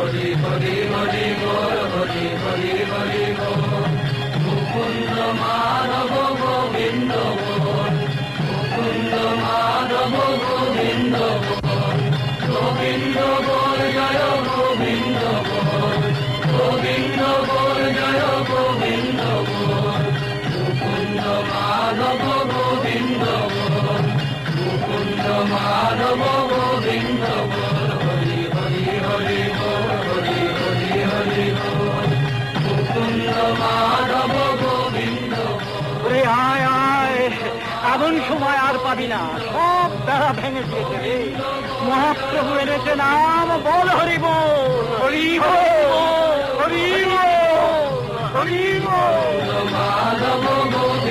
হরি হরি হরি বল, হরি হরি হরি বল। মুকুন্দ মাধব গোবিন্দ বল, মুকুন্দ মাধব গোবিন্দ বল। গোবিন্দ বল জয় গোবিন্দ বল, গোবিন্দ বল জয় গোবিন্দ বল। মুকুন্দ মাধব গোবিন্দ বল, মুকুন্দ মাধব গোবিন্দ বল। হরি হরি হরি বল, হরি হরি হরি বল। মুকুন্দ মাধব গোবিন্দ বল। আয় আয়, এমন সময় আর পাবি না, সব বেড়া ভেঙে দিয়েছে রে। মহাপ্রভু এনেছে নাম, বল হরি বল, হরি বল, হরি বল, হরি বল। মাধব গোবিন্দ